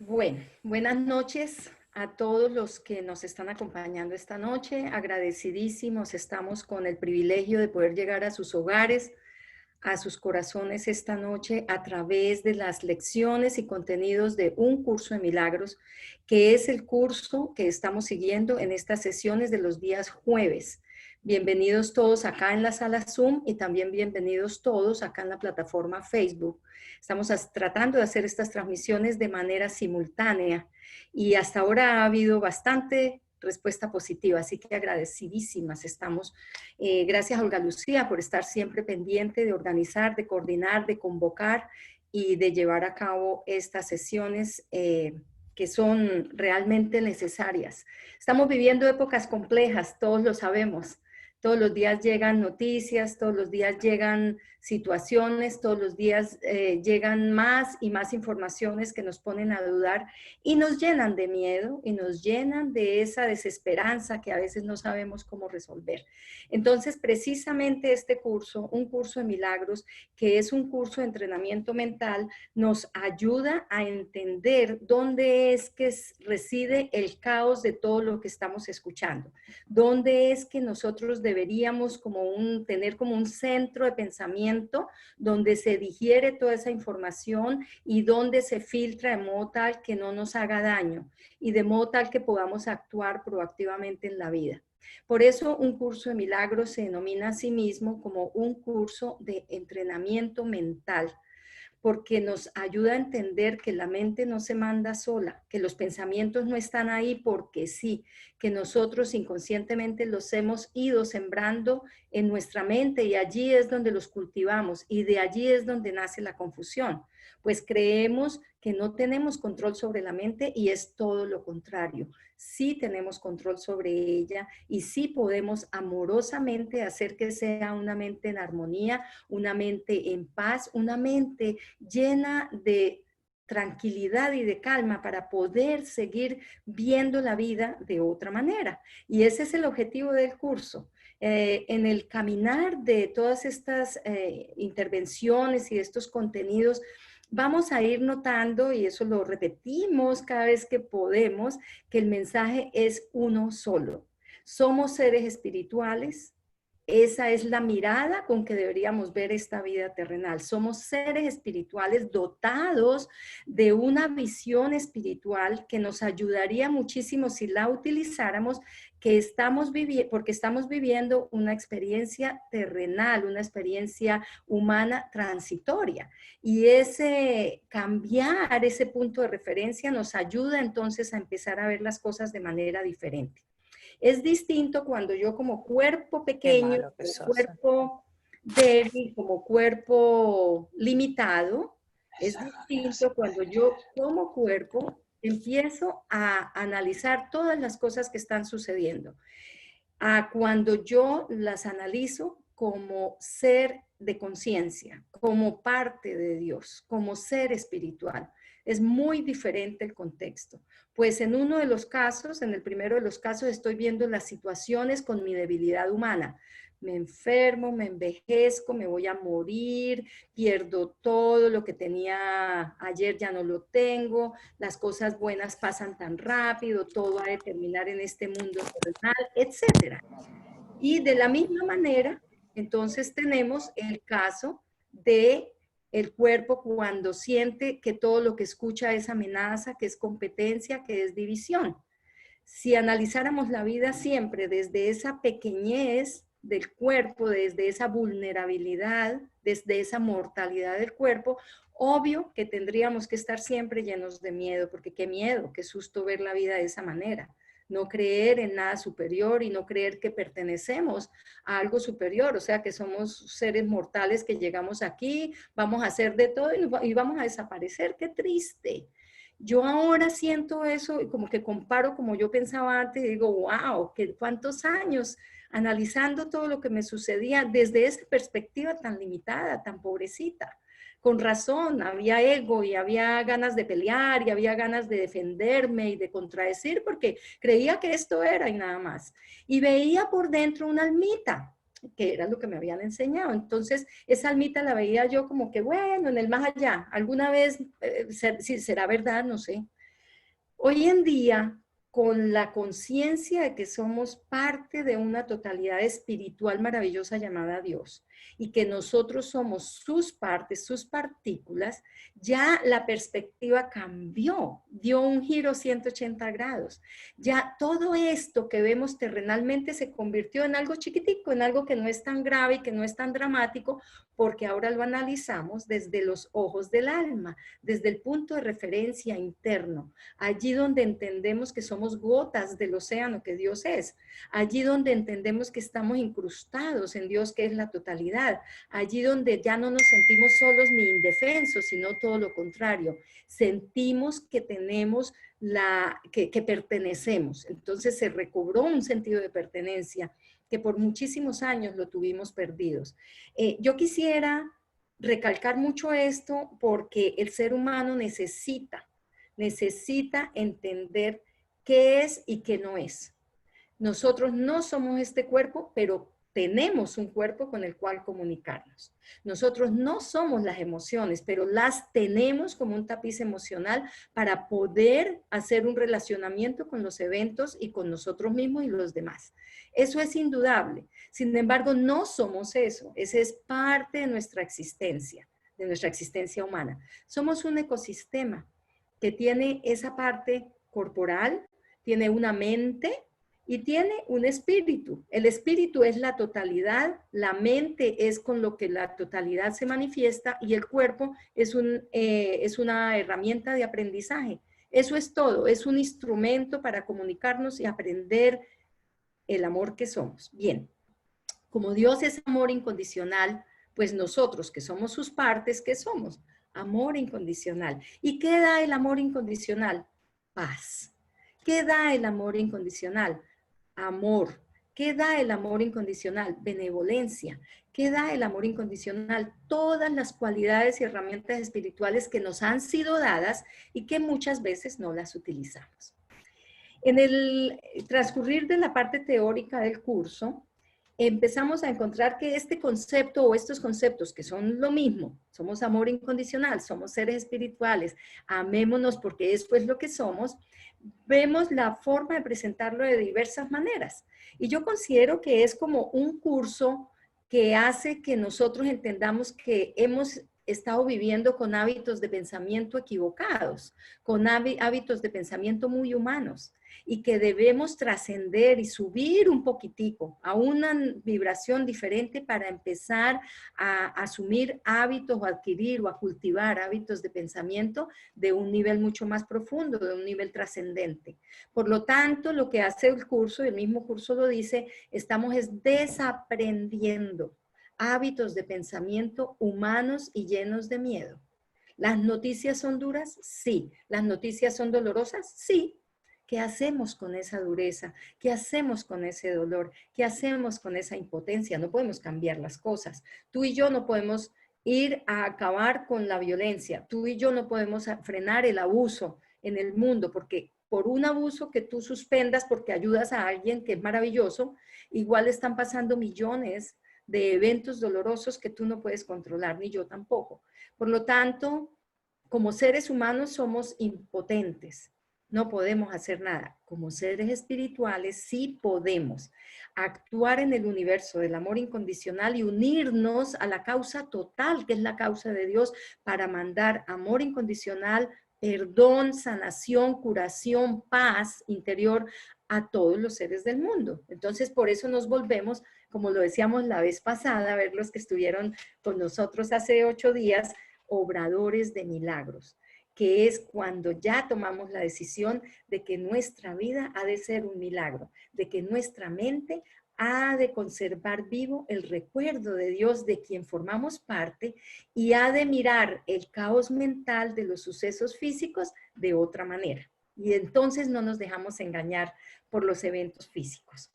Bueno, buenas noches a todos los que nos están acompañando esta noche. Agradecidísimos estamos con el privilegio de poder llegar a sus hogares, a sus corazones esta noche a través de las lecciones y contenidos de un curso de milagros, que es el curso que estamos siguiendo en estas sesiones de los días jueves. Bienvenidos todos acá en la sala Zoom y también bienvenidos todos acá en la plataforma Facebook. Estamos tratando de hacer estas transmisiones de manera simultánea y hasta ahora ha habido bastante respuesta positiva, así que agradecidísimas estamos. Gracias, Olga Lucía, por estar siempre pendiente de organizar, de coordinar, de convocar y de llevar a cabo estas sesiones que son realmente necesarias. Estamos viviendo épocas complejas, todos lo sabemos. Todos los días llegan noticias, todos los días llegan situaciones, todos los días llegan más y más informaciones que nos ponen a dudar y nos llenan de miedo y nos llenan de esa desesperanza que a veces no sabemos cómo resolver. Entonces, precisamente este curso, un curso de milagros, que es un curso de entrenamiento mental, nos ayuda a entender dónde es que reside el caos de todo lo que estamos escuchando. ¿Dónde es que nosotros deberíamos tener como un centro de pensamiento donde se digiere toda esa información y donde se filtra de modo tal que no nos haga daño y de modo tal que podamos actuar proactivamente en la vida? Por eso un curso de milagros se denomina a sí mismo como un curso de entrenamiento mental, porque nos ayuda a entender que la mente no se manda sola, que los pensamientos no están ahí porque sí, que nosotros inconscientemente los hemos ido sembrando en nuestra mente y allí es donde los cultivamos y de allí es donde nace la confusión, pues creemos que no tenemos control sobre la mente y es todo lo contrario. Sí tenemos control sobre ella y sí podemos amorosamente hacer que sea una mente en armonía, una mente en paz, una mente llena de tranquilidad y de calma para poder seguir viendo la vida de otra manera. Y ese es el objetivo del curso. En el caminar de todas estas intervenciones y de estos contenidos, vamos a ir notando, y eso lo repetimos cada vez que podemos, que el mensaje es uno solo. Somos seres espirituales. Esa es la mirada con que deberíamos ver esta vida terrenal. Somos seres espirituales dotados de una visión espiritual que nos ayudaría muchísimo si la utilizáramos, porque estamos viviendo una experiencia terrenal, una experiencia humana transitoria. Y ese cambiar ese punto de referencia nos ayuda entonces a empezar a ver las cosas de manera diferente. Es distinto cuando yo como cuerpo Qué pequeño, malo que como sos. cuerpo débil, como cuerpo limitado, es Esa rabia no se distinto puede cuando creer. yo como cuerpo empiezo a analizar todas las cosas que están sucediendo, a cuando yo las analizo como ser de conciencia, como parte de Dios, como ser espiritual. Es muy diferente el contexto. Pues en uno de los casos, en el primero de los casos, estoy viendo las situaciones con mi debilidad humana. Me enfermo, me envejezco, me voy a morir, pierdo todo lo que tenía ayer, ya no lo tengo, las cosas buenas pasan tan rápido, todo ha de terminar en este mundo terrenal, etcétera. Y de la misma manera, entonces tenemos el caso de el cuerpo cuando siente que todo lo que escucha es amenaza, que es competencia, que es división. Si analizáramos la vida siempre desde esa pequeñez del cuerpo, desde esa vulnerabilidad, desde esa mortalidad del cuerpo, obvio que tendríamos que estar siempre llenos de miedo, porque qué miedo, qué susto ver la vida de esa manera. No creer en nada superior y no creer que pertenecemos a algo superior, o sea que somos seres mortales que llegamos aquí, vamos a hacer de todo y vamos a desaparecer. Qué triste. Yo ahora siento eso y como que comparo como yo pensaba antes y digo, wow, cuántos años analizando todo lo que me sucedía desde esa perspectiva tan limitada, tan pobrecita. Con razón, había ego y había ganas de pelear y había ganas de defenderme y de contradecir porque creía que esto era y nada más. Y veía por dentro una almita, que era lo que me habían enseñado. Entonces, esa almita la veía yo como que, bueno, en el más allá, alguna vez, si será verdad, no sé, Hoy en día, con la conciencia de que somos parte de una totalidad espiritual maravillosa llamada Dios y que nosotros somos sus partes, sus partículas, ya la perspectiva cambió, dio un giro 180 grados. Ya todo esto que vemos terrenalmente se convirtió en algo chiquitico, en algo que no es tan grave y que no es tan dramático, porque ahora lo analizamos desde los ojos del alma, desde el punto de referencia interno, allí donde entendemos que somos gotas del océano que Dios es, allí donde entendemos que estamos incrustados en Dios que es la totalidad, allí donde ya no nos sentimos solos ni indefensos, sino todo lo contrario, sentimos que tenemos que pertenecemos, entonces se recobró un sentido de pertenencia que por muchísimos años lo tuvimos perdidos. Yo quisiera recalcar mucho esto porque el ser humano necesita entender qué es y qué no es. Nosotros no somos este cuerpo, pero tenemos un cuerpo con el cual comunicarnos. Nosotros no somos las emociones, pero las tenemos como un tapiz emocional para poder hacer un relacionamiento con los eventos y con nosotros mismos y los demás. Eso es indudable. Sin embargo, no somos eso. Ese es parte de nuestra existencia humana. Somos un ecosistema que tiene esa parte corporal, tiene una mente y tiene un espíritu. El espíritu es la totalidad, la mente es con lo que la totalidad se manifiesta y el cuerpo es una herramienta de aprendizaje. Eso es todo, es un instrumento para comunicarnos y aprender el amor que somos. Bien, como Dios es amor incondicional, pues nosotros que somos sus partes, ¿qué somos? Amor incondicional. ¿Y qué da el amor incondicional? Paz. ¿Qué da el amor incondicional? Amor. ¿Qué da el amor incondicional? Benevolencia. ¿Qué da el amor incondicional? Todas las cualidades y herramientas espirituales que nos han sido dadas y que muchas veces no las utilizamos. En el transcurrir de la parte teórica del curso, empezamos a encontrar que este concepto o estos conceptos que son lo mismo, somos amor incondicional, somos seres espirituales, amémonos porque eso es lo que somos, vemos la forma de presentarlo de diversas maneras. Y yo considero que es como un curso que hace que nosotros entendamos que hemos estado viviendo con hábitos de pensamiento equivocados, con hábitos de pensamiento muy humanos y que debemos trascender y subir un poquitico a una vibración diferente para empezar a asumir hábitos o adquirir o a cultivar hábitos de pensamiento de un nivel mucho más profundo, de un nivel trascendente. Por lo tanto, lo que hace el curso, el mismo curso lo dice, estamos desaprendiendo hábitos de pensamiento humanos y llenos de miedo. ¿Las noticias son duras? Sí. ¿Las noticias son dolorosas? Sí. ¿Qué hacemos con esa dureza? ¿Qué hacemos con ese dolor? ¿Qué hacemos con esa impotencia? No podemos cambiar las cosas. Tú y yo no podemos ir a acabar con la violencia. Tú y yo no podemos frenar el abuso en el mundo, porque por un abuso que tú suspendas porque ayudas a alguien, que es maravilloso, igual están pasando millones de eventos dolorosos que tú no puedes controlar, ni yo tampoco. Por lo tanto, como seres humanos somos impotentes. No podemos hacer nada. Como seres espirituales sí podemos actuar en el universo del amor incondicional y unirnos a la causa total, que es la causa de Dios, para mandar amor incondicional, perdón, sanación, curación, paz interior a todos los seres del mundo. Entonces, por eso nos volvemos, como lo decíamos la vez pasada, a ver los que estuvieron con nosotros hace 8 días, obradores de milagros, que es cuando ya tomamos la decisión de que nuestra vida ha de ser un milagro, de que nuestra mente ha de conservar vivo el recuerdo de Dios de quien formamos parte y ha de mirar el caos mental de los sucesos físicos de otra manera. Y entonces no nos dejamos engañar por los eventos físicos.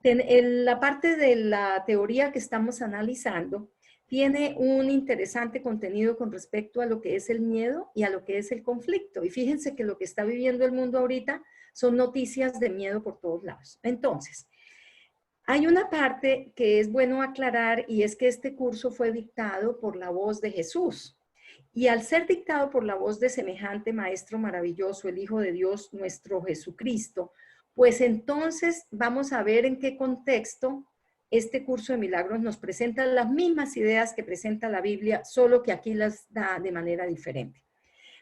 En la parte de la teoría que estamos analizando, tiene un interesante contenido con respecto a lo que es el miedo y a lo que es el conflicto. Y fíjense que lo que está viviendo el mundo ahorita son noticias de miedo por todos lados. Entonces, hay una parte que es bueno aclarar y es que este curso fue dictado por la voz de Jesús. Y al ser dictado por la voz de semejante Maestro maravilloso, el Hijo de Dios, nuestro Jesucristo, pues entonces vamos a ver en qué contexto este curso de milagros nos presenta las mismas ideas que presenta la Biblia, solo que aquí las da de manera diferente.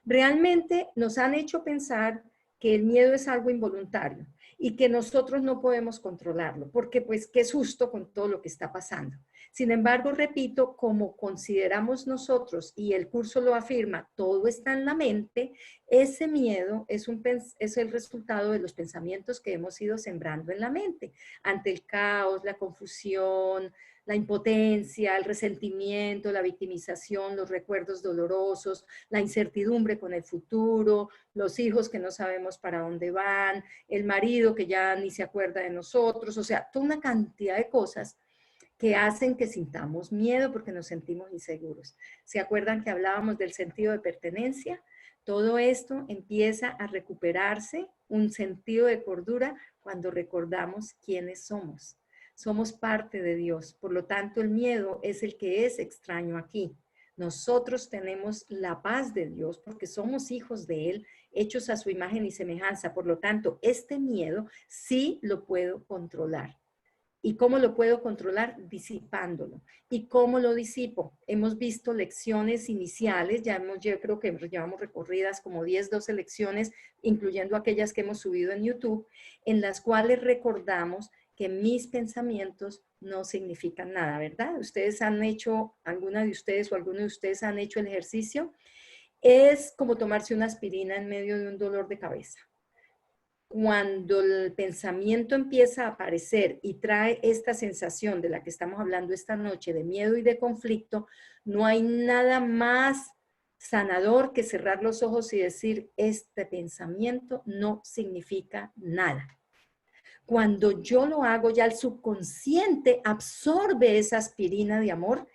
Realmente nos han hecho pensar que el miedo es algo involuntario y que nosotros no podemos controlarlo, porque pues qué susto con todo lo que está pasando. Sin embargo, repito, como consideramos nosotros, y el curso lo afirma, todo está en la mente, ese miedo es el resultado de los pensamientos que hemos ido sembrando en la mente, ante el caos, la confusión, la impotencia, el resentimiento, la victimización, los recuerdos dolorosos, la incertidumbre con el futuro, los hijos que no sabemos para dónde van, el marido que ya ni se acuerda de nosotros, o sea, toda una cantidad de cosas que hacen que sintamos miedo porque nos sentimos inseguros. ¿Se acuerdan que hablábamos del sentido de pertenencia? Todo esto empieza a recuperarse, un sentido de cordura, cuando recordamos quiénes somos. Somos parte de Dios, por lo tanto el miedo es el que es extraño aquí. Nosotros tenemos la paz de Dios porque somos hijos de Él, hechos a su imagen y semejanza. Por lo tanto, este miedo sí lo puedo controlar. ¿Y cómo lo puedo controlar? Disipándolo. ¿Y cómo lo disipo? Hemos visto lecciones iniciales, yo creo que llevamos recorridas como 10, 12 lecciones, incluyendo aquellas que hemos subido en YouTube, en las cuales recordamos que mis pensamientos no significan nada, ¿verdad? Ustedes han hecho, alguna de ustedes o alguno de ustedes han hecho el ejercicio. Es como tomarse una aspirina en medio de un dolor de cabeza. Cuando el pensamiento empieza a aparecer y trae esta sensación de la que estamos hablando esta noche, de miedo y de conflicto, no hay nada más sanador que cerrar los ojos y decir, este pensamiento no significa nada. Cuando yo lo hago, ya el subconsciente absorbe esa aspirina de amor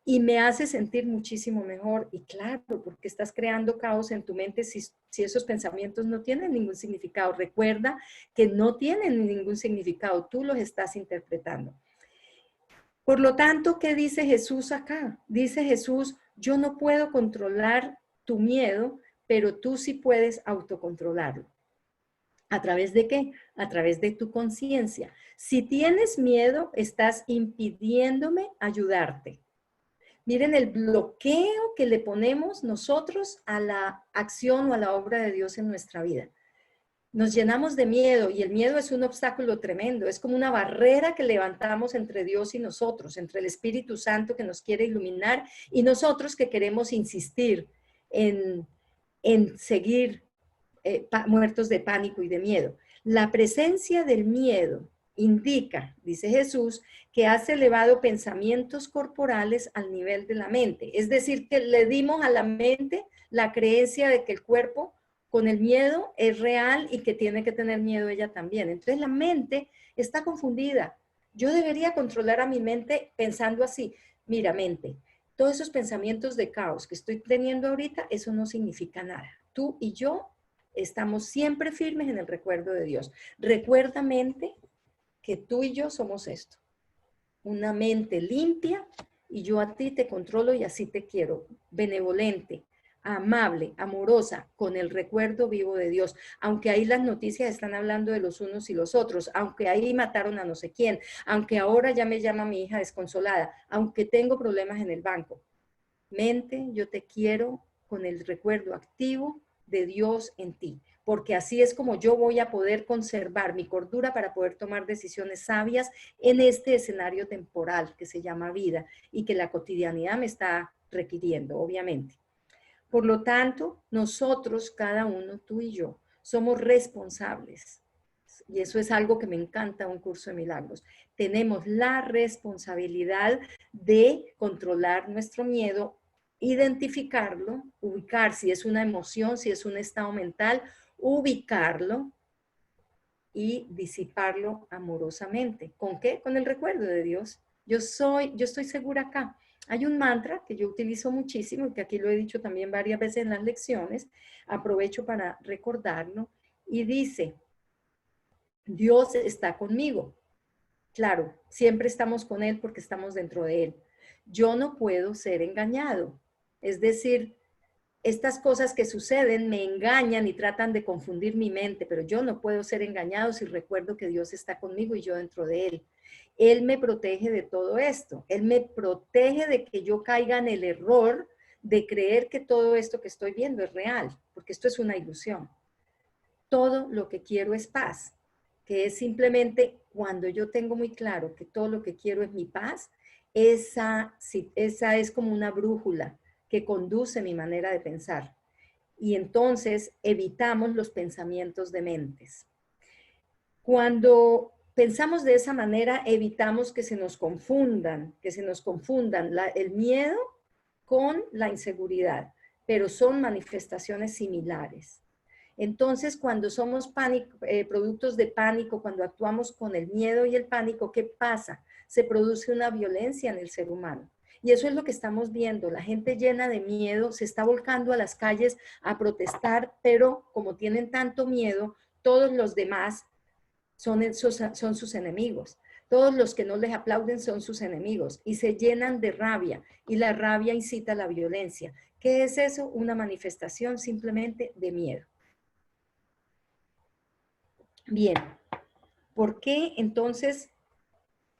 y me hace sentir muchísimo mejor. Y claro, porque estás creando caos en tu mente si esos pensamientos no tienen ningún significado. Recuerda que no tienen ningún significado, tú los estás interpretando. Por lo tanto, ¿qué dice Jesús acá? Dice Jesús, yo no puedo controlar tu miedo, pero tú sí puedes autocontrolarlo. ¿A través de qué? A través de tu conciencia. Si tienes miedo, estás impidiéndome ayudarte. Miren el bloqueo que le ponemos nosotros a la acción o a la obra de Dios en nuestra vida. Nos llenamos de miedo y el miedo es un obstáculo tremendo, es como una barrera que levantamos entre Dios y nosotros, entre el Espíritu Santo que nos quiere iluminar y nosotros que queremos insistir en seguir muertos de pánico y de miedo. La presencia del miedo indica, dice Jesús, que has elevado pensamientos corporales al nivel de la mente. Es decir, que le dimos a la mente la creencia de que el cuerpo con el miedo es real y que tiene que tener miedo ella también. Entonces la mente está confundida. Yo debería controlar a mi mente pensando así, mira mente, todos esos pensamientos de caos que estoy teniendo ahorita, eso no significa nada. Tú y yo estamos siempre firmes en el recuerdo de Dios. Recuerda, mente, que tú y yo somos esto. Una mente limpia y yo a ti te controlo y así te quiero. Benevolente, amable, amorosa, con el recuerdo vivo de Dios. Aunque ahí las noticias están hablando de los unos y los otros, aunque ahí mataron a no sé quién, aunque ahora ya me llama mi hija desconsolada, aunque tengo problemas en el banco. Mente, yo te quiero con el recuerdo activo de Dios en ti, porque así es como yo voy a poder conservar mi cordura para poder tomar decisiones sabias en este escenario temporal que se llama vida y que la cotidianidad me está requiriendo, obviamente. Por lo tanto, nosotros, cada uno, tú y yo, somos responsables. Y eso es algo que me encanta un curso de milagros. Tenemos la responsabilidad de controlar nuestro miedo, identificarlo, ubicar si es una emoción, si es un estado mental, ubicarlo y disiparlo amorosamente. ¿Con qué? Con el recuerdo de Dios. Yo estoy segura acá. Hay un mantra que yo utilizo muchísimo y que aquí lo he dicho también varias veces en las lecciones. Aprovecho para recordarlo y dice, Dios está conmigo. Claro, siempre estamos con Él porque estamos dentro de Él. Yo no puedo ser engañado. Es decir, estas cosas que suceden me engañan y tratan de confundir mi mente, pero yo no puedo ser engañado si recuerdo que Dios está conmigo y yo dentro de Él. Él me protege de todo esto. Él me protege de que yo caiga en el error de creer que todo esto que estoy viendo es real, porque esto es una ilusión. Todo lo que quiero es paz, que es simplemente cuando yo tengo muy claro que todo lo que quiero es mi paz, esa es como una brújula que conduce mi manera de pensar. Y entonces evitamos los pensamientos dementes. Cuando pensamos de esa manera, evitamos que se nos confundan, el miedo con la inseguridad, pero son manifestaciones similares. Entonces, cuando somos productos de pánico, cuando actuamos con el miedo y el pánico, ¿qué pasa? Se produce una violencia en el ser humano. Y eso es lo que estamos viendo. La gente llena de miedo se está volcando a las calles a protestar, pero como tienen tanto miedo, todos los demás son sus enemigos. Todos los que no les aplauden son sus enemigos y se llenan de rabia y la rabia incita a la violencia. ¿Qué es eso? Una manifestación simplemente de miedo. Bien, ¿por qué entonces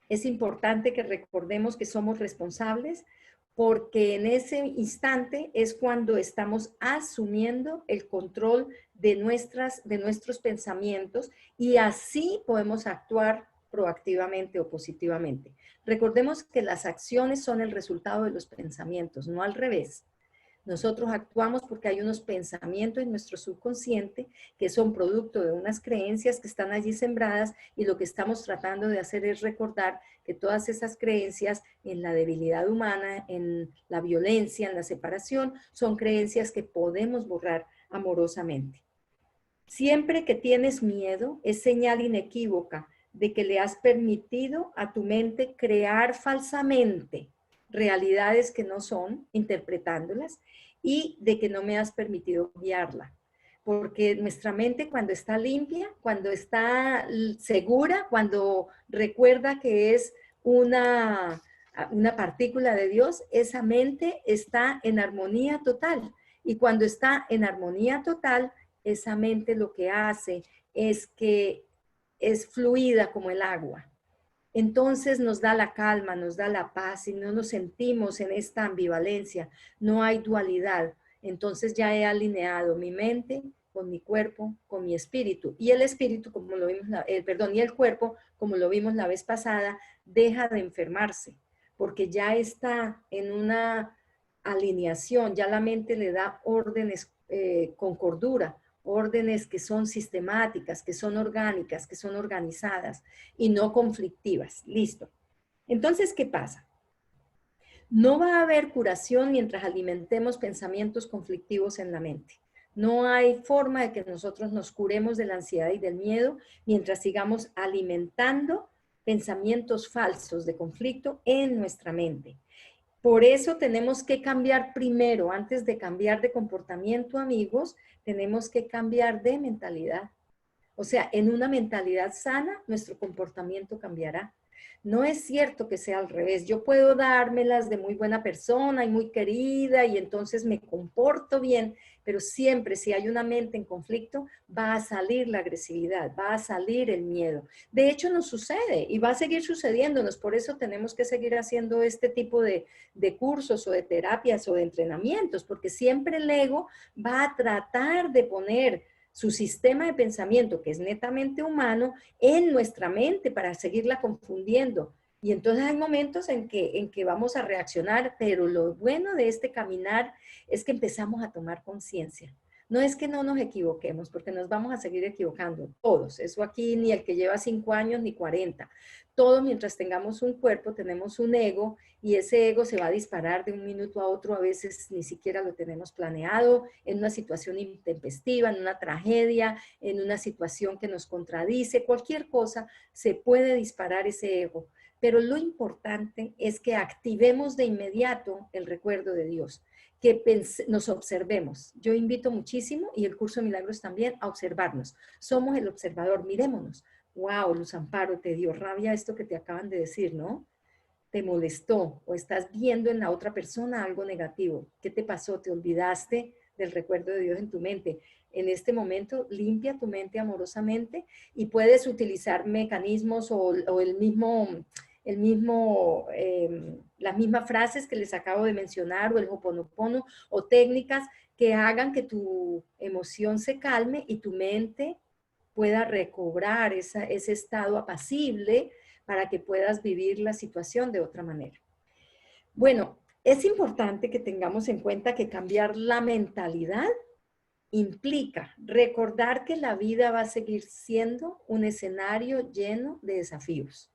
es importante que recordemos que somos responsables? Porque en ese instante es cuando estamos asumiendo el control de nuestros pensamientos y así podemos actuar proactivamente o positivamente. Recordemos que las acciones son el resultado de los pensamientos, no al revés. Nosotros actuamos porque hay unos pensamientos en nuestro subconsciente que son producto de unas creencias que están allí sembradas y lo que estamos tratando de hacer es recordar que todas esas creencias en la debilidad humana, en la violencia, en la separación, son creencias que podemos borrar amorosamente. Siempre que tienes miedo, es señal inequívoca de que le has permitido a tu mente crear falsamente realidades que no son, interpretándolas, y de que no me has permitido guiarla. Porque nuestra mente cuando está limpia, cuando está segura, cuando recuerda que es una partícula de Dios, esa mente está en armonía total. Y cuando está en armonía total, esa mente lo que hace es que es fluida como el agua. Entonces nos da la calma, nos da la paz y no nos sentimos en esta ambivalencia, no hay dualidad. Entonces ya he alineado mi mente con mi cuerpo, con mi espíritu. Y el espíritu, como lo vimos, y el cuerpo, como lo vimos la vez pasada, deja de enfermarse, porque ya está en una alineación, ya la mente le da órdenes con cordura, órdenes que son sistemáticas, que son orgánicas, que son organizadas y no conflictivas. Listo. Entonces, ¿qué pasa? No va a haber curación mientras alimentemos pensamientos conflictivos en la mente. No hay forma de que nosotros nos curemos de la ansiedad y del miedo mientras sigamos alimentando pensamientos falsos de conflicto en nuestra mente. Por eso tenemos que cambiar primero, antes de cambiar de comportamiento, amigos, tenemos que cambiar de mentalidad. O sea, en una mentalidad sana, nuestro comportamiento cambiará. No es cierto que sea al revés. Yo puedo dármelas de muy buena persona y muy querida y entonces me comporto bien, pero siempre si hay una mente en conflicto, va a salir la agresividad, va a salir el miedo. De hecho, nos sucede y va a seguir sucediéndonos. Por eso tenemos que seguir haciendo este tipo de cursos o de terapias o de entrenamientos, porque siempre el ego va a tratar de poner su sistema de pensamiento, que es netamente humano, en nuestra mente para seguirla confundiendo. Y entonces hay momentos en que vamos a reaccionar, pero lo bueno de este caminar es que empezamos a tomar conciencia. No es que no nos equivoquemos, porque nos vamos a seguir equivocando, todos. Eso aquí ni el que lleva 5 años ni 40. Todos mientras tengamos un cuerpo, tenemos un ego y ese ego se va a disparar de un minuto a otro, a veces ni siquiera lo tenemos planeado, en una situación intempestiva, en una tragedia, en una situación que nos contradice, cualquier cosa, se puede disparar ese ego. Pero lo importante es que activemos de inmediato el recuerdo de Dios, que nos observemos. Yo invito muchísimo, y el curso de milagros también, a observarnos. Somos el observador, mirémonos. Wow, Luz Amparo, te dio rabia esto que te acaban de decir, ¿no? Te molestó o estás viendo en la otra persona algo negativo. ¿Qué te pasó? ¿Te olvidaste del recuerdo de Dios en tu mente. En este momento, limpia tu mente amorosamente y puedes utilizar mecanismos o las mismas frases que les acabo de mencionar, o el Ho'oponopono, o técnicas que hagan que tu emoción se calme y tu mente pueda recobrar ese estado apacible para que puedas vivir la situación de otra manera. Bueno, es importante que tengamos en cuenta que cambiar la mentalidad implica recordar que la vida va a seguir siendo un escenario lleno de desafíos.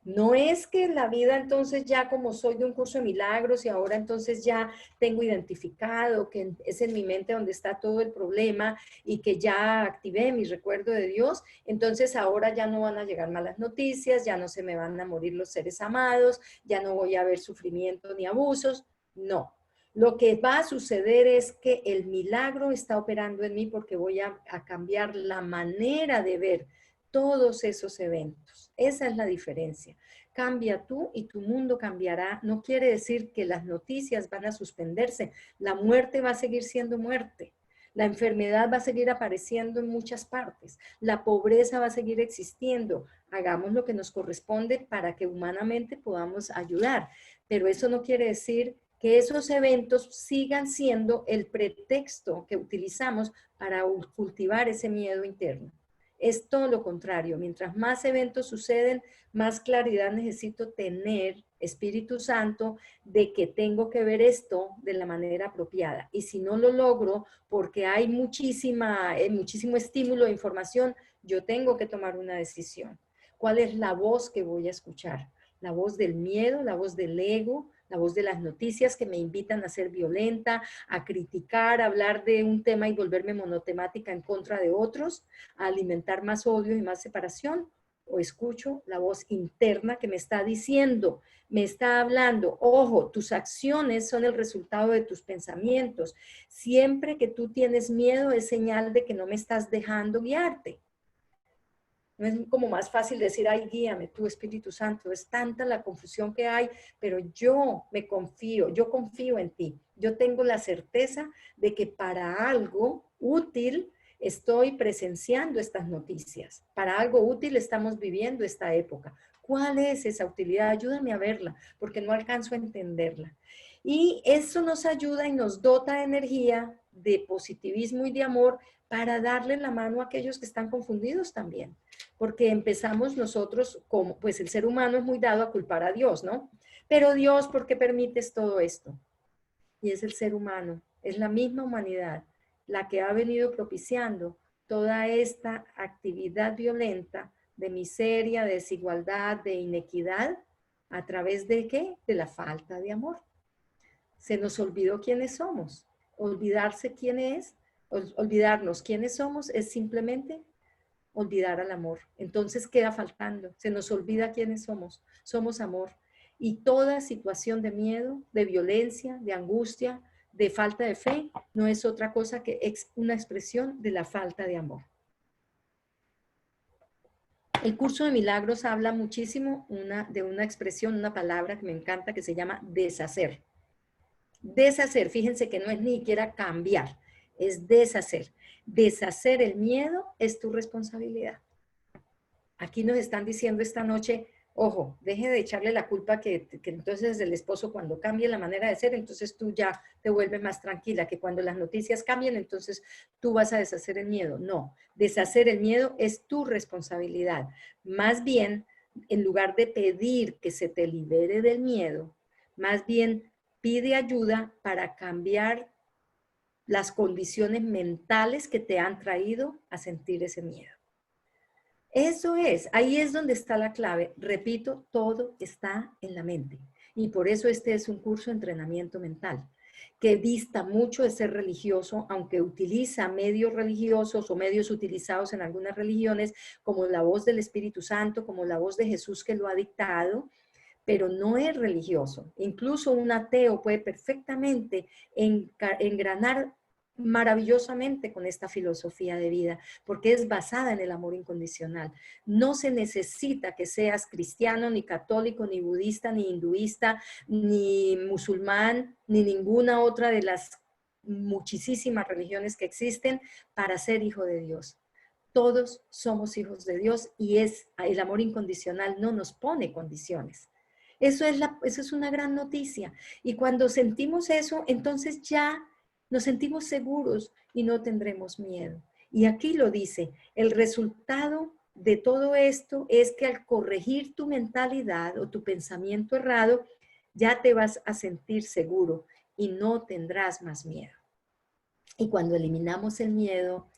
No es que la vida entonces ya como soy de un curso de milagros y ahora entonces ya tengo identificado que es en mi mente donde está todo el problema y que ya activé mi recuerdo de Dios, entonces ahora ya no van a llegar malas noticias, ya no se me van a morir los seres amados, ya no voy a ver sufrimiento ni abusos. No. Lo que va a suceder es que el milagro está operando en mí porque voy a cambiar la manera de ver todos esos eventos. Esa es la diferencia. Cambia tú y tu mundo cambiará. No quiere decir que las noticias van a suspenderse. La muerte va a seguir siendo muerte. La enfermedad va a seguir apareciendo en muchas partes. La pobreza va a seguir existiendo. Hagamos lo que nos corresponde para que humanamente podamos ayudar. Pero eso no quiere decir que esos eventos sigan siendo el pretexto que utilizamos para cultivar ese miedo interno. Es todo lo contrario. Mientras más eventos suceden, más claridad necesito tener, Espíritu Santo, de que tengo que ver esto de la manera apropiada. Y si no lo logro, porque hay muchísimo estímulo de información, yo tengo que tomar una decisión. ¿Cuál es la voz que voy a escuchar? La voz del miedo, la voz del ego, la voz de las noticias que me invitan a ser violenta, a criticar, a hablar de un tema y volverme monotemática en contra de otros, a alimentar más odio y más separación, o escucho la voz interna que me está diciendo, me está hablando, ojo, tus acciones son el resultado de tus pensamientos. Siempre que tú tienes miedo es señal de que no me estás dejando guiarte. No es como más fácil decir, ay, guíame, tú Espíritu Santo. Es tanta la confusión que hay, pero yo confío en ti. Yo tengo la certeza de que para algo útil estoy presenciando estas noticias. Para algo útil estamos viviendo esta época. ¿Cuál es esa utilidad? Ayúdame a verla, porque no alcanzo a entenderla. Y eso nos ayuda y nos dota de energía, de positivismo y de amor para darle la mano a aquellos que están confundidos también. Porque empezamos nosotros, como pues el ser humano es muy dado a culpar a Dios, ¿no? Pero Dios, ¿por qué permites todo esto? Y es el ser humano, es la misma humanidad la que ha venido propiciando toda esta actividad violenta de miseria, de desigualdad, de inequidad, ¿a través de qué? De la falta de amor. Se nos olvidó quiénes somos. Olvidarse quién es, olvidarnos quiénes somos es simplemente olvidar al amor. Entonces queda faltando, se nos olvida quiénes somos. Somos amor. Y toda situación de miedo, de violencia, de angustia, de falta de fe, no es otra cosa que una expresión de la falta de amor. El curso de milagros habla muchísimo de una expresión, una palabra que me encanta que se llama deshacer. Deshacer, fíjense que no es ni siquiera cambiar, es deshacer. Deshacer el miedo es tu responsabilidad. Aquí nos están diciendo esta noche, ojo, deje de echarle la culpa que entonces el esposo cuando cambie la manera de ser, entonces tú ya te vuelves más tranquila, que cuando las noticias cambien, entonces tú vas a deshacer el miedo. No, deshacer el miedo es tu responsabilidad. Más bien, en lugar de pedir que se te libere del miedo, más bien pide ayuda para cambiar las condiciones mentales que te han traído a sentir ese miedo. Eso es, ahí es donde está la clave. Repito, todo está en la mente. Y por eso este es un curso de entrenamiento mental, que dista mucho de ser religioso, aunque utiliza medios religiosos o medios utilizados en algunas religiones, como la voz del Espíritu Santo, como la voz de Jesús que lo ha dictado, pero no es religioso. Incluso un ateo puede perfectamente engranar maravillosamente con esta filosofía de vida, porque es basada en el amor incondicional. No se necesita que seas cristiano, ni católico, ni budista, ni hinduista, ni musulmán, ni ninguna otra de las muchísimas religiones que existen para ser hijo de Dios. Todos somos hijos de Dios y el amor incondicional no nos pone condiciones. Eso es una gran noticia. Y cuando sentimos eso, entonces ya nos sentimos seguros y no tendremos miedo. Y aquí lo dice, el resultado de todo esto es que al corregir tu mentalidad o tu pensamiento errado, ya te vas a sentir seguro y no tendrás más miedo. Y cuando eliminamos el miedo,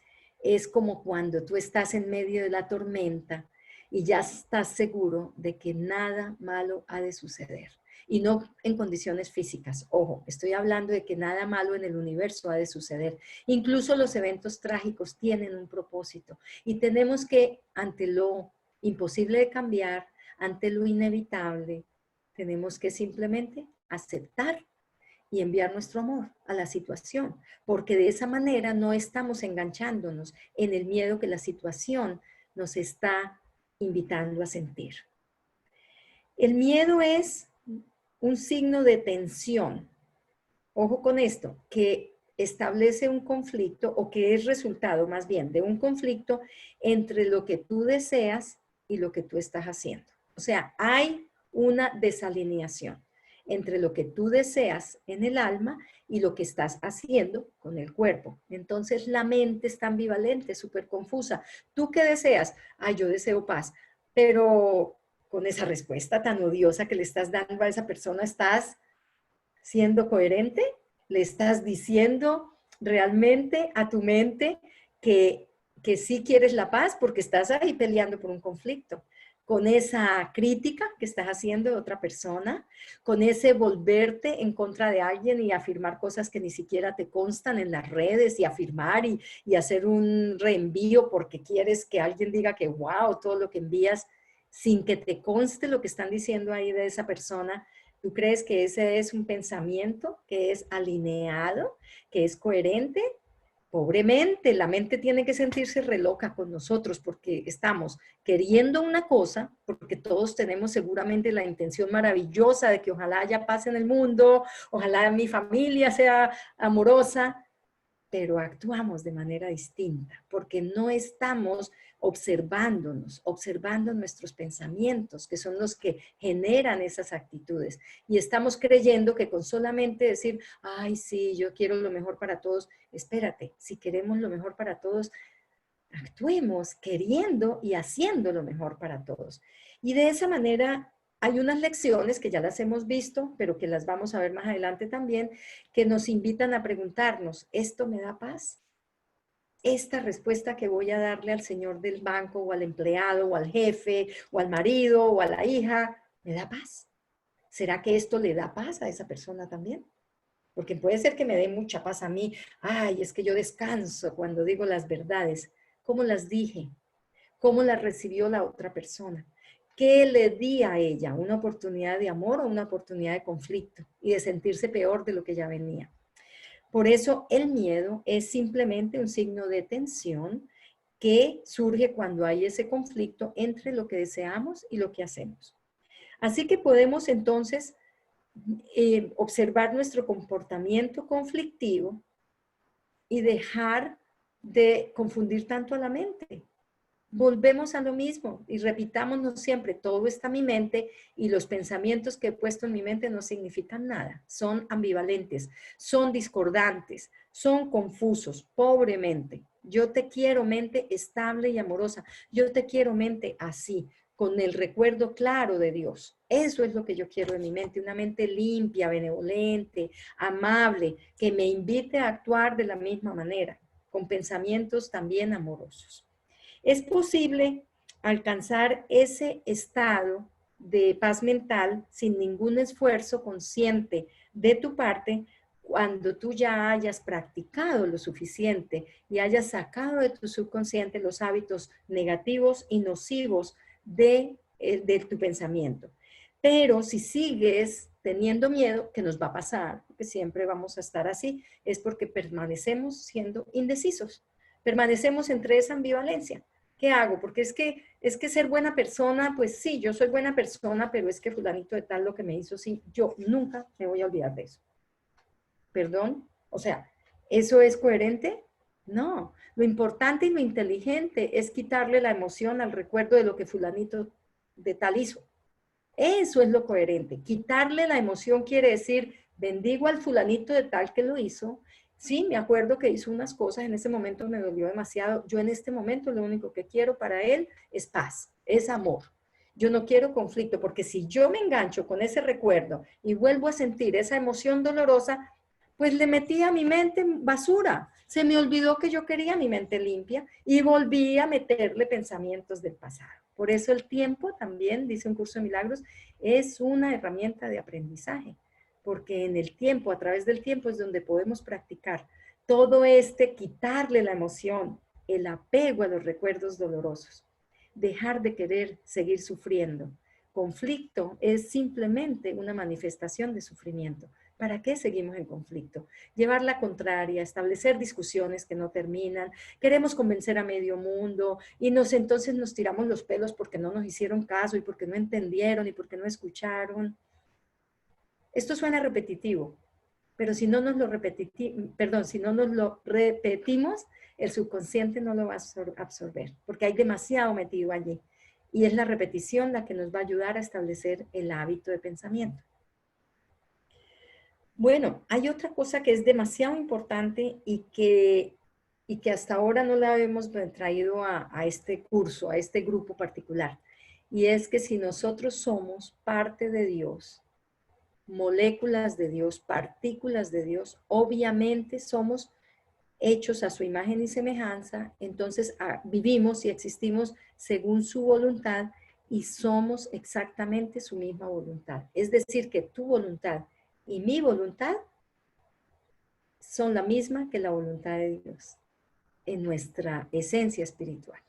es como cuando tú estás en medio de la tormenta y ya estás seguro de que nada malo ha de suceder. Y no en condiciones físicas. Ojo, estoy hablando de que nada malo en el universo ha de suceder. Incluso los eventos trágicos tienen un propósito. Y tenemos que, ante lo imposible de cambiar, ante lo inevitable, tenemos que simplemente aceptar y enviar nuestro amor a la situación, porque de esa manera no estamos enganchándonos en el miedo que la situación nos está invitando a sentir. El miedo es un signo de tensión. Ojo con esto, que establece un conflicto o que es resultado más bien de un conflicto entre lo que tú deseas y lo que tú estás haciendo. O sea, hay una desalineación entre lo que tú deseas en el alma y lo que estás haciendo con el cuerpo. Entonces la mente está ambivalente, súper confusa. ¿Tú qué deseas? Ay, yo deseo paz, pero con esa respuesta tan odiosa que le estás dando a esa persona, ¿estás siendo coherente? ¿Le estás diciendo realmente a tu mente que sí quieres la paz porque estás ahí peleando por un conflicto? Con esa crítica que estás haciendo de otra persona, con ese volverte en contra de alguien y afirmar cosas que ni siquiera te constan en las redes y afirmar y hacer un reenvío porque quieres que alguien diga que wow, todo lo que envías sin que te conste lo que están diciendo ahí de esa persona. ¿Tú crees que ese es un pensamiento que es alineado, que es coherente? Pobremente, la mente tiene que sentirse re loca con nosotros porque estamos queriendo una cosa, porque todos tenemos seguramente la intención maravillosa de que ojalá haya paz en el mundo, ojalá mi familia sea amorosa, pero actuamos de manera distinta, porque no estamos observándonos, observando nuestros pensamientos, que son los que generan esas actitudes. Y estamos creyendo que con solamente decir, ay, sí, yo quiero lo mejor para todos, espérate, si queremos lo mejor para todos, actuemos queriendo y haciendo lo mejor para todos. Y de esa manera hay unas lecciones que ya las hemos visto, pero que las vamos a ver más adelante también, que nos invitan a preguntarnos, ¿esto me da paz? Esta respuesta que voy a darle al señor del banco o al empleado o al jefe o al marido o a la hija, ¿me da paz? ¿Será que esto le da paz a esa persona también? Porque puede ser que me dé mucha paz a mí. Ay, es que yo descanso cuando digo las verdades. ¿Cómo las dije? ¿Cómo las recibió la otra persona? ¿Qué le di a ella? ¿Una oportunidad de amor o una oportunidad de conflicto? Y de sentirse peor de lo que ya venía. Por eso el miedo es simplemente un signo de tensión que surge cuando hay ese conflicto entre lo que deseamos y lo que hacemos. Así que podemos entonces observar nuestro comportamiento conflictivo y dejar de confundir tanto a la mente. Volvemos a lo mismo y repitámonos siempre, todo está en mi mente y los pensamientos que he puesto en mi mente no significan nada, son ambivalentes, son discordantes, son confusos, pobremente. Yo te quiero mente estable y amorosa, yo te quiero mente así, con el recuerdo claro de Dios. Eso es lo que yo quiero en mi mente, una mente limpia, benevolente, amable, que me invite a actuar de la misma manera, con pensamientos también amorosos. Es posible alcanzar ese estado de paz mental sin ningún esfuerzo consciente de tu parte cuando tú ya hayas practicado lo suficiente y hayas sacado de tu subconsciente los hábitos negativos y nocivos de tu pensamiento. Pero si sigues teniendo miedo, que nos va a pasar, porque siempre vamos a estar así, es porque permanecemos siendo indecisos, permanecemos entre esa ambivalencia. ¿Qué hago? Porque es que ser buena persona, pues sí, yo soy buena persona, pero es que fulanito de tal lo que me hizo, sí, yo nunca me voy a olvidar de eso. Perdón, o sea, ¿Eso es coherente? No. Lo importante y lo inteligente es quitarle la emoción al recuerdo de lo que fulanito de tal hizo. Eso es lo coherente. Quitarle la emoción quiere decir, bendigo al fulanito de tal que lo hizo. Sí, me acuerdo que hizo unas cosas, en ese momento me dolió demasiado. Yo en este momento lo único que quiero para él es paz, es amor. Yo no quiero conflicto, porque si yo me engancho con ese recuerdo y vuelvo a sentir esa emoción dolorosa, pues le metí a mi mente basura. Se me olvidó que yo quería mi mente limpia y volví a meterle pensamientos del pasado. Por eso el tiempo también, dice un curso de milagros, es una herramienta de aprendizaje, porque en el tiempo, a través del tiempo es donde podemos practicar todo quitarle la emoción, el apego a los recuerdos dolorosos, dejar de querer seguir sufriendo. Conflicto es simplemente una manifestación de sufrimiento. ¿Para qué seguimos en conflicto? Llevar la contraria, establecer discusiones que no terminan, queremos convencer a medio mundo y entonces nos tiramos los pelos porque no nos hicieron caso y porque no entendieron y porque no escucharon. Esto suena repetitivo, pero si no nos lo si no nos lo repetimos, el subconsciente no lo va a absorber, porque hay demasiado metido allí. Y es la repetición la que nos va a ayudar a establecer el hábito de pensamiento. Bueno, hay otra cosa que es demasiado importante y que hasta ahora no la hemos traído a este curso, a este grupo particular. Y es que si nosotros somos parte de Dios, moléculas de Dios, partículas de Dios, obviamente somos hechos a su imagen y semejanza, entonces vivimos y existimos según su voluntad y somos exactamente su misma voluntad. Es decir, que tu voluntad y mi voluntad son la misma que la voluntad de Dios en nuestra esencia espiritual.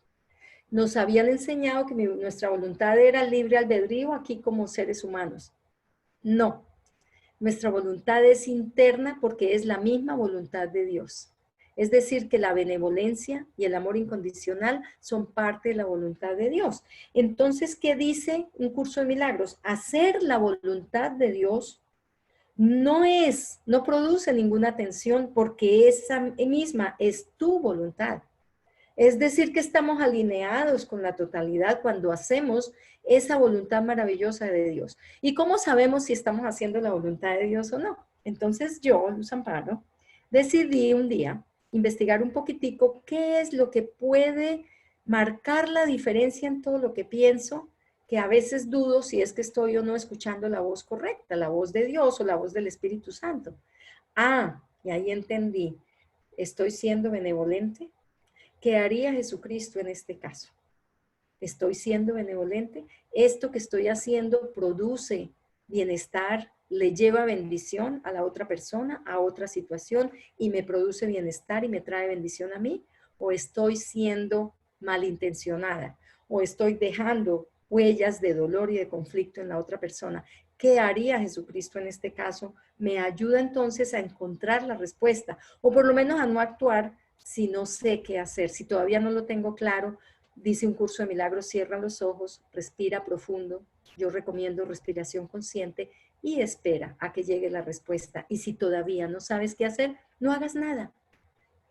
Nos habían enseñado que nuestra voluntad era libre albedrío aquí como seres humanos. No, nuestra voluntad es interna porque es la misma voluntad de Dios. Es decir, que la benevolencia y el amor incondicional son parte de la voluntad de Dios. Entonces, ¿qué dice un curso de milagros? Hacer la voluntad de Dios no produce ninguna tensión porque esa misma es tu voluntad. Es decir, que estamos alineados con la totalidad cuando hacemos esa voluntad maravillosa de Dios. ¿Y cómo sabemos si estamos haciendo la voluntad de Dios o no? Entonces yo, Luz Amparo, decidí un día investigar un poquitico qué es lo que puede marcar la diferencia en todo lo que pienso, que a veces dudo si es que estoy o no escuchando la voz correcta, la voz de Dios o la voz del Espíritu Santo. Y ahí entendí, ¿estoy siendo benevolente? ¿Qué haría Jesucristo en este caso? ¿Estoy siendo benevolente? ¿Esto que estoy haciendo produce bienestar, le lleva bendición a la otra persona, a otra situación y me produce bienestar y me trae bendición a mí? ¿O estoy siendo malintencionada? ¿O estoy dejando huellas de dolor y de conflicto en la otra persona? ¿Qué haría Jesucristo en este caso? Me ayuda entonces a encontrar la respuesta o por lo menos a no actuar si no sé qué hacer, si todavía no lo tengo claro. Dice un curso de milagros, cierra los ojos, respira profundo. Yo recomiendo respiración consciente y espera a que llegue la respuesta. Y si todavía no sabes qué hacer, no hagas nada.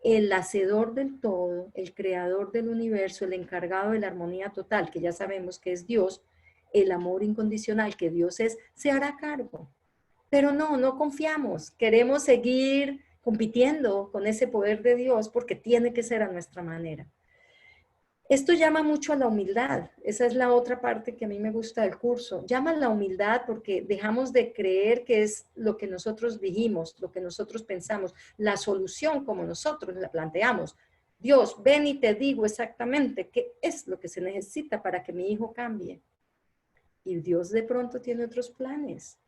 El hacedor del todo, el creador del universo, el encargado de la armonía total, que ya sabemos que es Dios, el amor incondicional que Dios es, se hará cargo. Pero no confiamos. Queremos seguir compitiendo con ese poder de Dios porque tiene que ser a nuestra manera. Esto llama mucho a la humildad. Esa es la otra parte que a mí me gusta del curso. Llama a la humildad porque dejamos de creer que es lo que nosotros dijimos, lo que nosotros pensamos, la solución como nosotros la planteamos. Dios, ven y te digo exactamente qué es lo que se necesita para que mi hijo cambie. Y Dios de pronto tiene otros planes.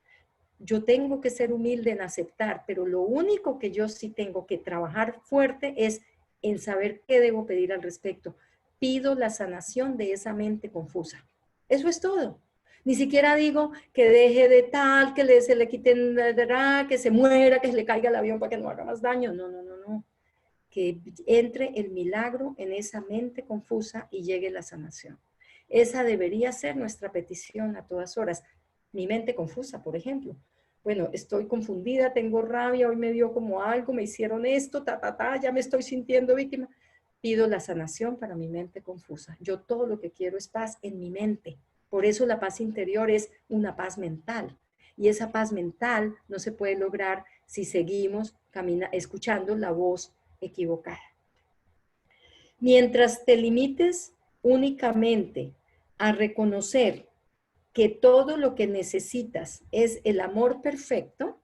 Yo tengo que ser humilde en aceptar, pero lo único que yo sí tengo que trabajar fuerte es en saber qué debo pedir al respecto. Pido la sanación de esa mente confusa. Eso es todo. Ni siquiera digo que deje de tal, que se le quiten, que se muera, que se le caiga el avión para que no haga más daño. No. Que entre el milagro en esa mente confusa y llegue la sanación. Esa debería ser nuestra petición a todas horas. Mi mente confusa, por ejemplo. bueno, estoy confundida, tengo rabia, hoy me dio como algo, me hicieron esto, ya me estoy sintiendo víctima. Pido la sanación para mi mente confusa. Yo todo lo que quiero es paz en mi mente. Por eso la paz interior es una paz mental. Y esa paz mental no se puede lograr si seguimos escuchando la voz equivocada. Mientras te limites únicamente a reconocer que todo lo que necesitas es el amor perfecto,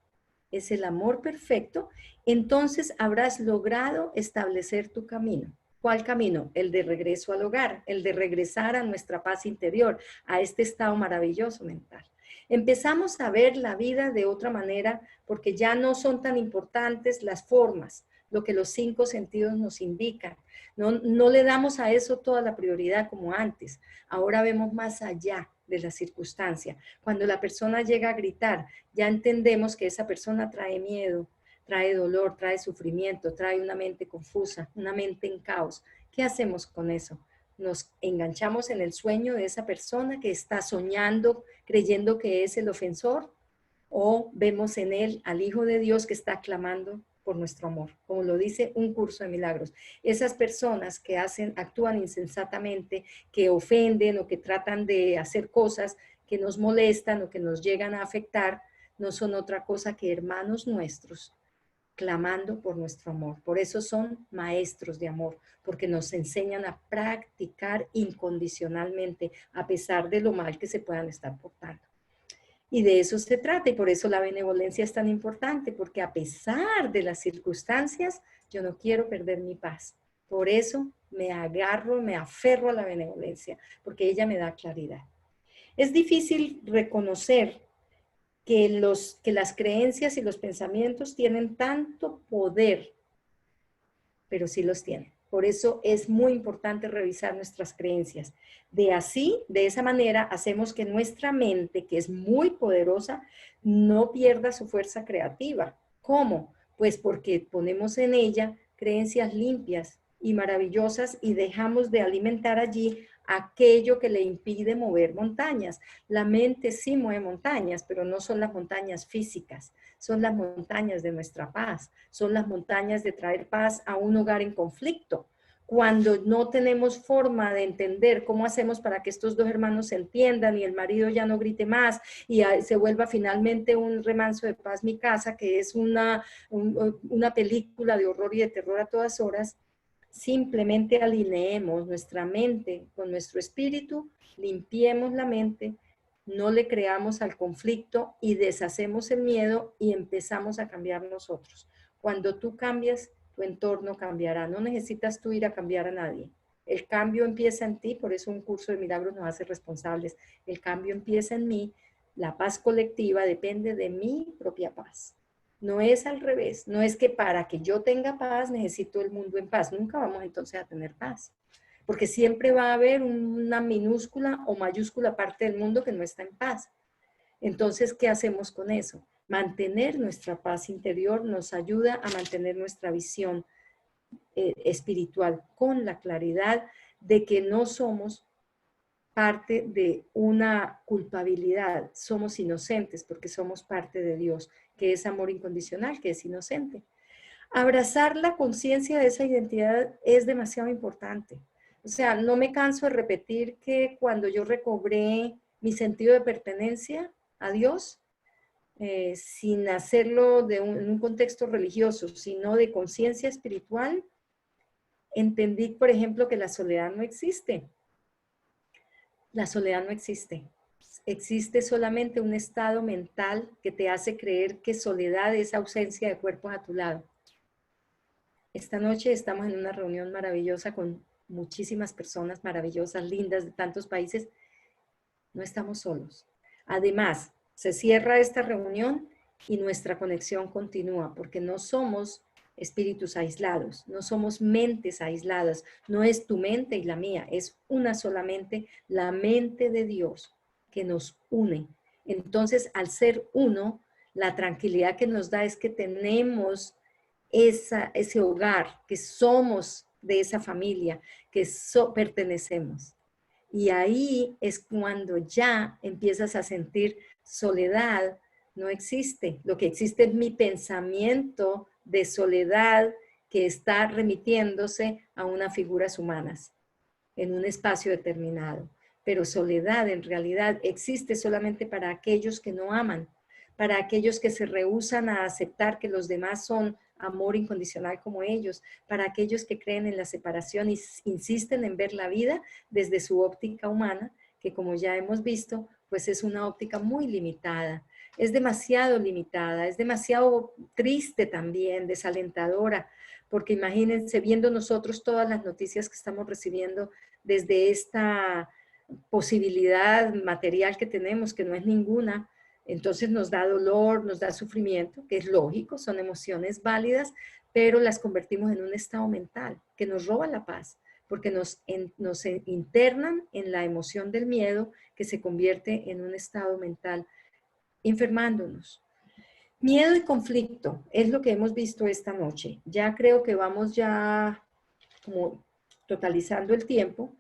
entonces habrás logrado establecer tu camino. ¿Cuál camino? El de regreso al hogar, el de regresar a nuestra paz interior, a este estado maravilloso mental. Empezamos a ver la vida de otra manera porque ya no son tan importantes las formas, lo que los 5 sentidos nos indican. No le damos a eso toda la prioridad como antes. Ahora vemos más allá de la circunstancia. Cuando la persona llega a gritar, ya entendemos que esa persona trae miedo, trae dolor, trae sufrimiento, trae una mente confusa, una mente en caos. ¿Qué hacemos con eso? Nos enganchamos en el sueño de esa persona que está soñando, creyendo que es el ofensor, o vemos en él al Hijo de Dios que está clamando por nuestro amor, como lo dice un curso de milagros. Esas personas que actúan insensatamente, que ofenden o que tratan de hacer cosas que nos molestan o que nos llegan a afectar, no son otra cosa que hermanos nuestros clamando por nuestro amor. Por eso son maestros de amor, porque nos enseñan a practicar incondicionalmente, a pesar de lo mal que se puedan estar portando. Y de eso se trata, y por eso la benevolencia es tan importante, porque a pesar de las circunstancias, yo no quiero perder mi paz. Por eso me agarro, me aferro a la benevolencia, porque ella me da claridad. Es difícil reconocer que las creencias y los pensamientos tienen tanto poder, pero sí los tienen. Por eso es muy importante revisar nuestras creencias. De esa manera, hacemos que nuestra mente, que es muy poderosa, no pierda su fuerza creativa. ¿Cómo? Pues porque ponemos en ella creencias limpias y maravillosas y dejamos de alimentar allí aquello que le impide mover montañas. La mente sí mueve montañas, pero no son las montañas físicas, son las montañas de nuestra paz, son las montañas de traer paz a un hogar en conflicto. Cuando no tenemos forma de entender cómo hacemos para que estos dos hermanos se entiendan y el marido ya no grite más y se vuelva finalmente un remanso de paz mi casa, que es una película de horror y de terror a todas horas, simplemente alineemos nuestra mente con nuestro espíritu, limpiemos la mente, no le creamos al conflicto y deshacemos el miedo y empezamos a cambiar nosotros. Cuando tú cambias, tu entorno cambiará. No necesitas tú ir a cambiar a nadie. El cambio empieza en ti, por eso un curso de milagros nos hace responsables. El cambio empieza en mí. La paz colectiva depende de mi propia paz. No es al revés. No es que para que yo tenga paz necesito el mundo en paz. Nunca vamos entonces a tener paz. Porque siempre va a haber una minúscula o mayúscula parte del mundo que no está en paz. Entonces, ¿qué hacemos con eso? Mantener nuestra paz interior nos ayuda a mantener nuestra visión espiritual con la claridad de que no somos parte de una culpabilidad, somos inocentes porque somos parte de Dios, que es amor incondicional, que es inocente. Abrazar la conciencia de esa identidad es demasiado importante. O sea, no me canso de repetir que cuando yo recobré mi sentido de pertenencia a Dios, sin hacerlo en un contexto religioso, sino de conciencia espiritual, entendí, por ejemplo, que la soledad no existe. La soledad no existe. Existe solamente un estado mental que te hace creer que soledad es ausencia de cuerpos a tu lado. Esta noche estamos en una reunión maravillosa con muchísimas personas maravillosas, lindas, de tantos países. No estamos solos. Además, se cierra esta reunión y nuestra conexión continúa, porque no somos espíritus aislados, no somos mentes aisladas, no es tu mente y la mía, es una sola mente, la mente de Dios que nos une. Entonces, al ser uno, la tranquilidad que nos da es que tenemos ese hogar, que somos de esa familia, que pertenecemos. Y ahí es cuando ya empiezas a sentir soledad, No existe. Lo que existe es mi pensamiento de soledad que está remitiéndose a unas figuras humanas en un espacio determinado. Pero soledad en realidad existe solamente para aquellos que no aman, para aquellos que se rehúsan a aceptar que los demás son amor incondicional como ellos, para aquellos que creen en la separación y insisten en ver la vida desde su óptica humana, que como ya hemos visto, pues es una óptica muy limitada. Es demasiado limitada, es demasiado triste también, desalentadora, porque imagínense viendo nosotros todas las noticias que estamos recibiendo desde esta posibilidad material que tenemos, que no es ninguna, entonces nos da dolor, nos da sufrimiento, que es lógico, son emociones válidas, pero las convertimos en un estado mental que nos roba la paz, porque nos internan en la emoción del miedo que se convierte en un estado mental, enfermándonos. Miedo y conflicto es lo que hemos visto esta noche. Ya creo que vamos ya como totalizando el tiempo.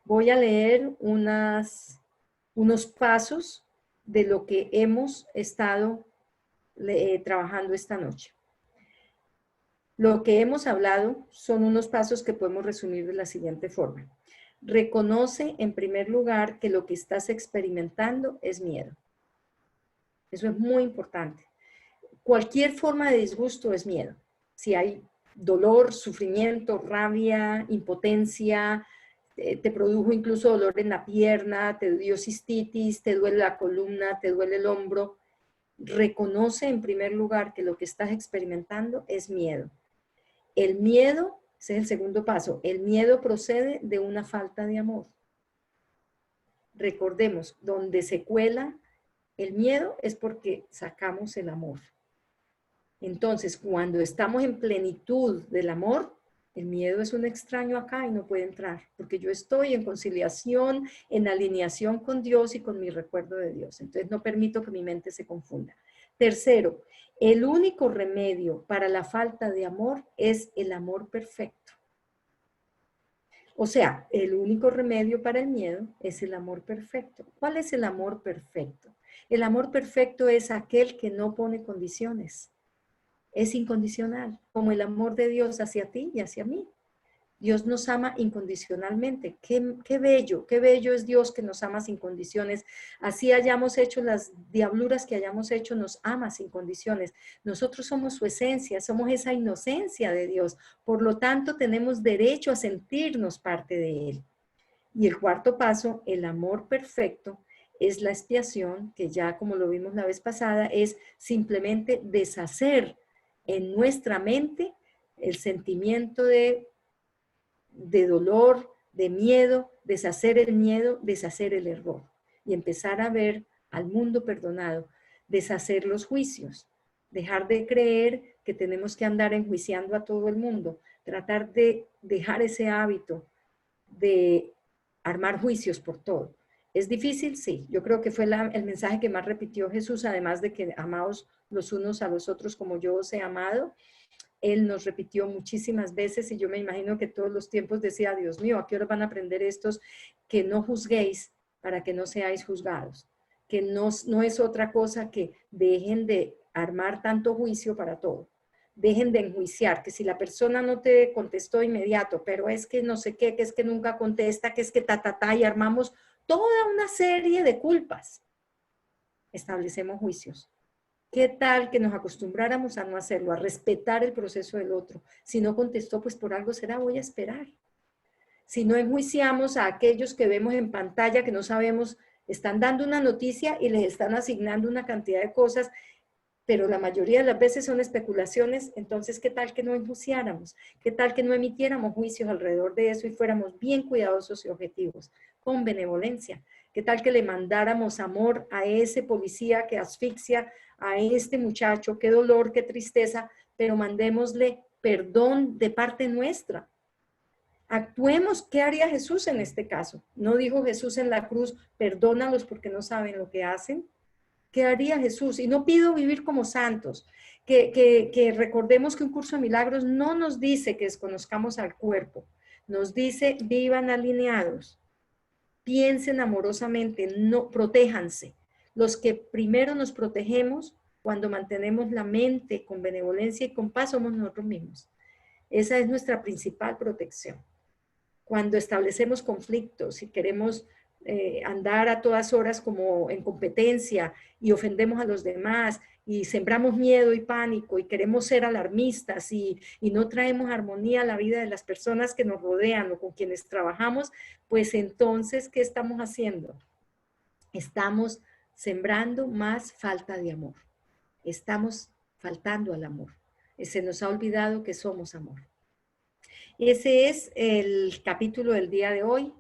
Voy a leer unos pasos de lo que hemos estado trabajando esta noche. Lo que hemos hablado son unos pasos que podemos resumir de la siguiente forma. Reconoce en primer lugar que lo que estás experimentando es miedo. Eso es muy importante. Cualquier forma de disgusto es miedo. Si hay dolor, sufrimiento, rabia, impotencia, te produjo incluso dolor en la pierna, te dio cistitis, te duele la columna, te duele el hombro, reconoce en primer lugar que lo que estás experimentando es miedo. El miedo, ese es el segundo paso, el miedo procede de una falta de amor. Recordemos, donde se cuela el miedo es porque sacamos el amor. Entonces, cuando estamos en plenitud del amor, el miedo es un extraño acá y no puede entrar, porque yo estoy en conciliación, en alineación con Dios y con mi recuerdo de Dios. Entonces, no permito que mi mente se confunda. Tercero, el único remedio para la falta de amor es el amor perfecto. O sea, el único remedio para el miedo es el amor perfecto. ¿Cuál es el amor perfecto? El amor perfecto es aquel que no pone condiciones. Es incondicional, como el amor de Dios hacia ti y hacia mí. Dios nos ama incondicionalmente. Qué bello es Dios que nos ama sin condiciones. Así hayamos hecho las diabluras que hayamos hecho, nos ama sin condiciones. Nosotros somos su esencia, somos esa inocencia de Dios. Por lo tanto, tenemos derecho a sentirnos parte de Él. Y el cuarto paso, el amor perfecto, es la expiación, que ya como lo vimos la vez pasada, es simplemente deshacer en nuestra mente el sentimiento de dolor, de miedo, deshacer el miedo, deshacer el error y empezar a ver al mundo perdonado, deshacer los juicios, dejar de creer que tenemos que andar enjuiciando a todo el mundo, tratar de dejar ese hábito de armar juicios por todo. ¿Es difícil? Sí. Yo creo que fue el mensaje que más repitió Jesús, además de que amaos los unos a los otros como yo os he amado. Él nos repitió muchísimas veces y yo me imagino que todos los tiempos decía, Dios mío, ¿a qué hora van a aprender estos? Que no juzguéis para que no seáis juzgados. Que no es otra cosa que dejen de armar tanto juicio para todo. Dejen de enjuiciar, que si la persona no te contestó inmediato, pero es que no sé qué, que es que nunca contesta, que es que y armamos toda una serie de culpas. Establecemos juicios. ¿Qué tal que nos acostumbráramos a no hacerlo, a respetar el proceso del otro? Si no contestó, pues por algo será, voy a esperar. Si no enjuiciamos a aquellos que vemos en pantalla, que no sabemos, están dando una noticia y les están asignando una cantidad de cosas, pero la mayoría de las veces son especulaciones, entonces, ¿qué tal que no enjuiciáramos? ¿Qué tal que no emitiéramos juicios alrededor de eso y fuéramos bien cuidadosos y objetivos, con benevolencia? ¿Qué tal que le mandáramos amor a ese policía que asfixia a este muchacho? Qué dolor, qué tristeza, pero mandémosle perdón de parte nuestra. Actuemos, ¿qué haría Jesús en este caso? ¿No dijo Jesús en la cruz, perdónalos porque no saben lo que hacen? ¿Qué haría Jesús? Y no pido vivir como santos, que recordemos que un curso de milagros no nos dice que desconozcamos al cuerpo, nos dice vivan alineados, piensen amorosamente, no, protéjanse, Los que primero nos protegemos cuando mantenemos la mente con benevolencia y con paz somos nosotros mismos. Esa es nuestra principal protección. Cuando establecemos conflictos y queremos andar a todas horas como en competencia y ofendemos a los demás y sembramos miedo y pánico y queremos ser alarmistas y no traemos armonía a la vida de las personas que nos rodean o con quienes trabajamos, pues entonces, ¿qué estamos haciendo? Estamos sembrando más falta de amor. Estamos faltando al amor. Se nos ha olvidado que somos amor. Ese es el capítulo del día de hoy,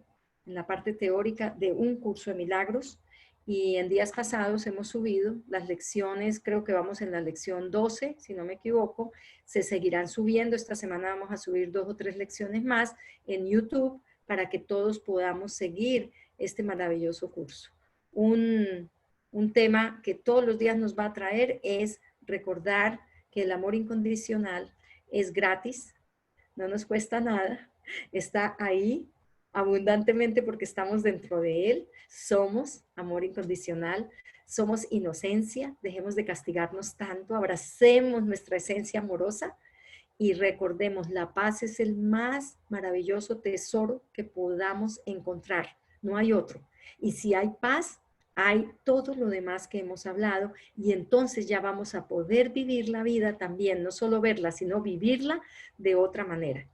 en la parte teórica de un curso de milagros. Y en días pasados hemos subido las lecciones, creo que vamos en la lección 12, si no me equivoco. Se seguirán subiendo. Esta semana vamos a subir 2 o 3 lecciones más en YouTube para que todos podamos seguir este maravilloso curso. Un tema que todos los días nos va a traer es recordar que el amor incondicional es gratis, no nos cuesta nada, está ahí abundantemente porque estamos dentro de él, somos amor incondicional, somos inocencia, dejemos de castigarnos tanto, abracemos nuestra esencia amorosa y recordemos, la paz es el más maravilloso tesoro que podamos encontrar, no hay otro. Y si hay paz, hay todo lo demás que hemos hablado y entonces ya vamos a poder vivir la vida también, no solo verla, sino vivirla de otra manera.